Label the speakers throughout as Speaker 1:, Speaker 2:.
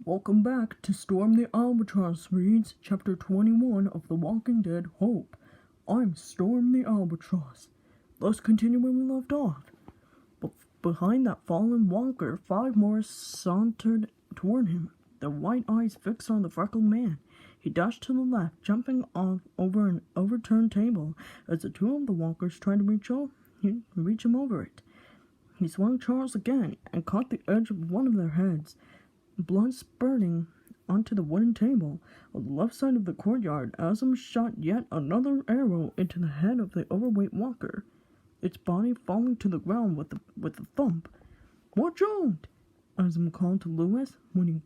Speaker 1: Welcome back to Storm the Albatross reads Chapter 21 of The Walking Dead Hope. I'm Storm the Albatross. Let's continue where we left off. Behind that fallen walker, 5 more sauntered toward him, their white eyes fixed on the freckled man. He dashed to the left, jumping off over an overturned table as the 2 of the walkers tried to reach him over it. He swung Charles again and caught the edge of one of their heads. Blood spurting onto the wooden table on the left side of the courtyard. Azam shot yet another arrow into the head of the overweight walker, its body falling to the ground with a thump. "Watch out!" Azam called to Louis when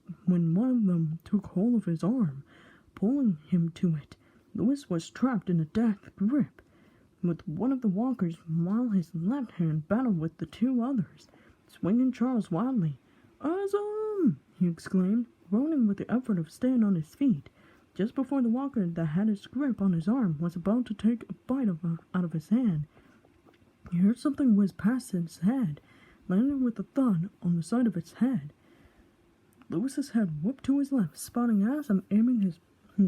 Speaker 1: one of them took hold of his arm, pulling him to it. Louis was trapped in a death grip with one of the walkers while his left hand battled with the 2 others, swinging Charles wildly. "Azam!" he exclaimed, groaning with the effort of staying on his feet, just before the walker that had his grip on his arm was about to take a bite out of his hand. He heard something whiz past his head, landing with a thud on the side of its head. Lewis's head whipped to his left, spotting Azam aiming his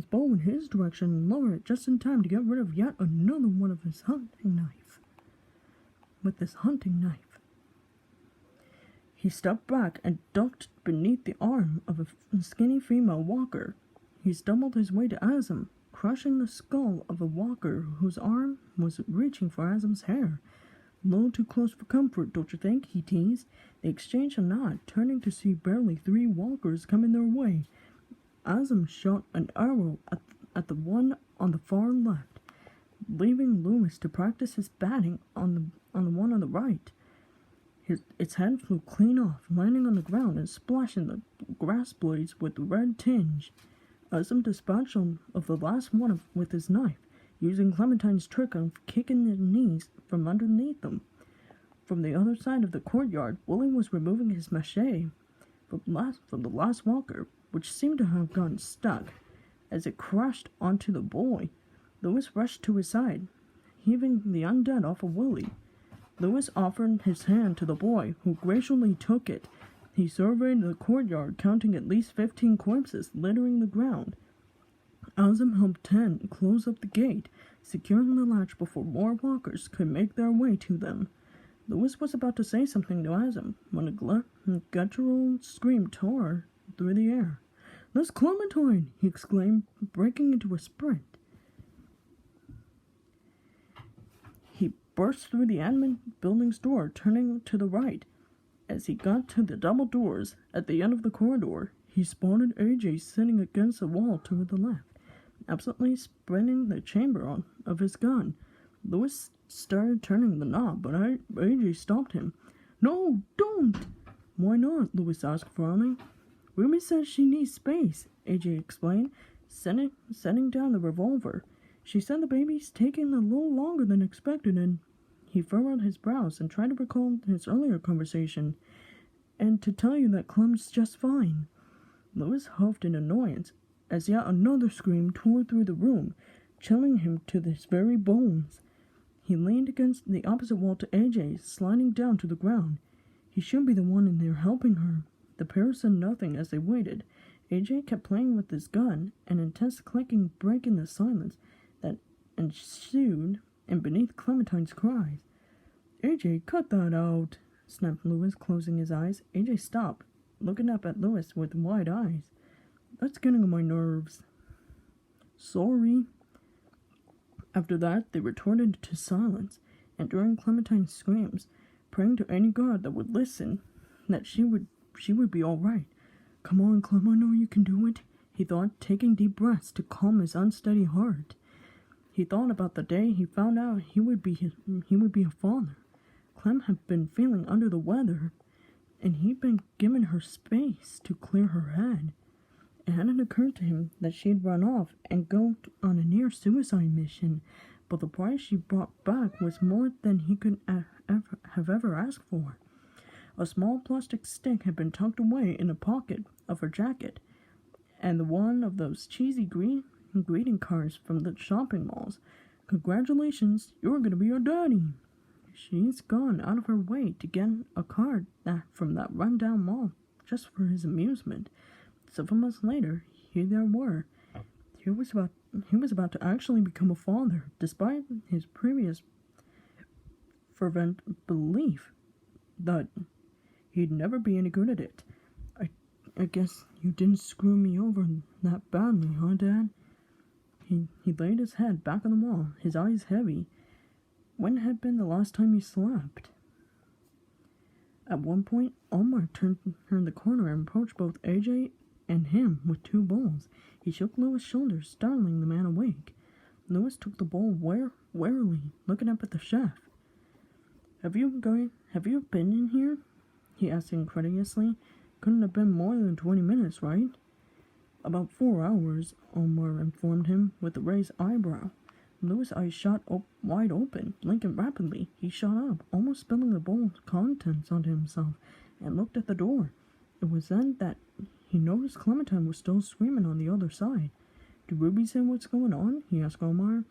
Speaker 1: bow in his direction and lowered it just in time to get rid of yet another one of his hunting knife. With his hunting knife, he stepped back and ducked beneath the arm of a skinny female walker. He stumbled his way to Azam, crushing the skull of a walker whose arm was reaching for Azam's hair. "A little too close for comfort, don't you think?" he teased. They exchanged a nod, turning to see barely 3 walkers coming their way. Azam shot an arrow at the one on the far left, leaving Louis to practice his batting on the one on the right. Its head flew clean off, landing on the ground and splashing the grass blades with red tinge. Azam dispatched of the last one with his knife, using Clementine's trick of kicking their knees from underneath them. From the other side of the courtyard, Willie was removing his machete from the last walker, which seemed to have gotten stuck as it crashed onto the boy. Louis rushed to his side, heaving the undead off of Willie. Louis offered his hand to the boy, who graciously took it. He surveyed the courtyard, counting at least 15 corpses littering the ground. Azam helped 10 close up the gate, securing the latch before more walkers could make their way to them. Louis was about to say something to Azam when a guttural scream tore through the air. "That's Clementine!" he exclaimed, breaking into a sprint. He burst through the admin building's door, turning to the right. As he got to the double doors at the end of the corridor, he spotted AJ sitting against a wall to the left, absently spinning the chamber of his gun. Louis started turning the knob, but AJ stopped him. "No, don't!" "Why not?" Louis asked, frowning. "Ruby says she needs space," AJ explained, setting down the revolver. "She said the baby's taking a little longer than expected," and he furrowed his brows and tried to recall his earlier conversation. "And to tell you that Clem's just fine." Louis huffed in annoyance as yet another scream tore through the room, chilling him to his very bones. He leaned against the opposite wall to AJ, sliding down to the ground. He should be the one in there helping her. The pair said nothing as they waited. AJ kept playing with his gun, an intense clicking breaking the silence that ensued, and beneath Clementine's cries. "AJ, cut that out," snapped Louis, closing his eyes. AJ stopped, looking up at Louis with wide eyes. "That's getting on my nerves." "Sorry." After that, they retorted to silence, and during Clementine's screams, praying to any god that would listen, that she would be all right. "Come on, Clem, I know you can do it," he thought, taking deep breaths to calm his unsteady heart. He thought about the day he found out he would be a father. Clem had been feeling under the weather, and he'd been giving her space to clear her head. It hadn't occurred to him that she'd run off and go on a near-suicide mission, but the price she brought back was more than he could have ever asked for. A small plastic stick had been tucked away in a pocket of her jacket, and one of those cheesy greeting cards from the shopping malls. "Congratulations, you're going to be a daddy." She's gone out of her way to get a card from that rundown mall just for his amusement. Several months later, here they were. He was about to actually become a father, despite his previous fervent belief that he'd never be any good at it. I guess you didn't screw me over that badly, huh, Dad? He laid his head back on the wall, his eyes heavy. When had been the last time he slept? At one point, Omar turned the corner and approached both AJ and him with 2 bowls. He shook Louis' shoulders, startling the man awake. Louis took the bowl warily, looking up at the chef. Have you been in here? He asked incredulously. Couldn't have been more than 20 minutes, right? About 4 hours, Omar informed him with a raised eyebrow. Louis' eyes shot wide open, blinking rapidly. He shot up, almost spilling the bowl's contents onto himself, and looked at the door. It was then that he noticed Clementine was still screaming on the other side. Did Ruby say what's going on? He asked Omar.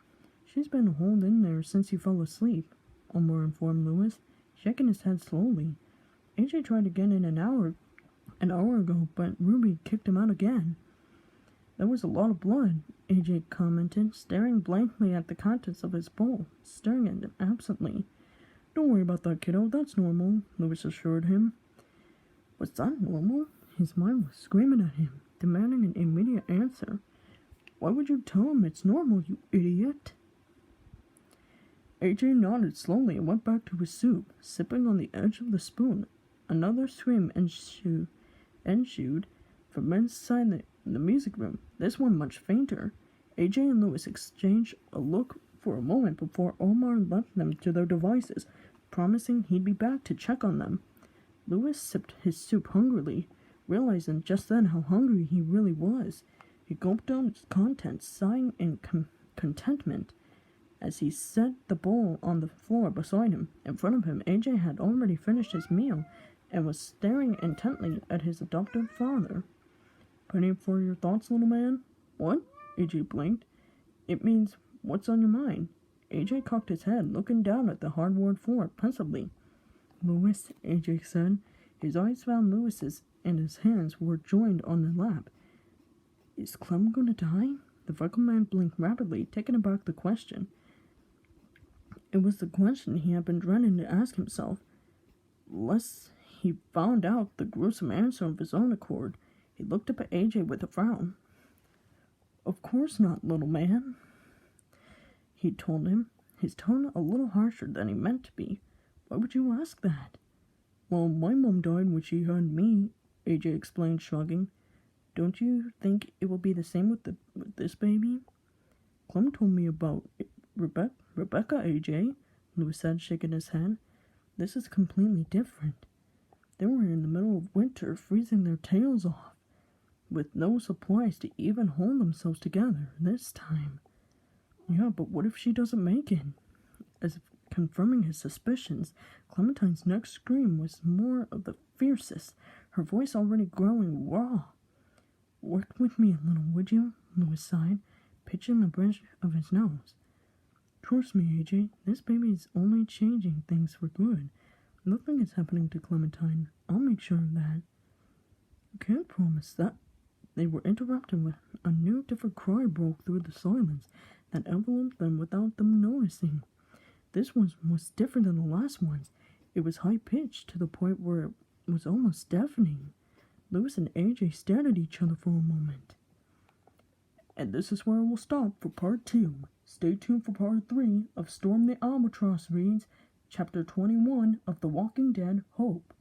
Speaker 1: She's been holed in there since you fell asleep, Omar informed Louis, shaking his head slowly. AJ tried to get in an hour ago, but Ruby kicked him out again. There was a lot of blood, AJ commented, staring blankly at the contents of his bowl, staring at him absently. Don't worry about that, kiddo, that's normal, Louis assured him. Was that normal? His mind was screaming at him, demanding an immediate answer. Why would you tell him it's normal, you idiot? AJ nodded slowly and went back to his soup, sipping on the edge of the spoon. Another scream ensued from inside the music room, this one much fainter. AJ and Louis exchanged a look for a moment before Omar left them to their devices, promising he'd be back to check on them. Louis sipped his soup hungrily, realizing just then how hungry he really was. He gulped down its contents, sighing in contentment. As he set the bowl on the floor beside him, in front of him, AJ had already finished his meal and was staring intently at his adoptive father. Ready for your thoughts, little man? What? AJ blinked. It means, what's on your mind? AJ cocked his head, looking down at the hardwood floor pensively. Louis, AJ said. His eyes found Louis's, and his hands were joined on the lap. Is Clem gonna die? The freckled man blinked rapidly, taking aback the question. It was the question he had been dreading to ask himself, lest he found out the gruesome answer of his own accord. He looked up at AJ with a frown. Of course not, little man, he told him, his tone a little harsher than he meant to be. Why would you ask that? Well, my mom died when she had me, AJ explained, shrugging. Don't you think it will be the same with this baby? Clem told me about Rebecca, AJ, Louis said, shaking his head. This is completely different. They were in the middle of winter, freezing their tails off, with no supplies to even hold themselves together this time. Yeah, but what if she doesn't make it? As if confirming his suspicions, Clementine's next scream was more of the fiercest, her voice already growing raw. Work with me a little, would you? Louis sighed, pitching the bridge of his nose. Trust me, AJ, this baby is only changing things for good. Nothing is happening to Clementine. I'll make sure of that. You can't promise that. They were interrupted when a new different cry broke through the silence that enveloped them without them noticing. This one was different than the last ones. It was high-pitched to the point where it was almost deafening. Louis and AJ stared at each other for a moment. And this is where we'll stop for part 2. Stay tuned for part 3 of Storm the Albatross reads Chapter 21 of The Walking Dead Hope.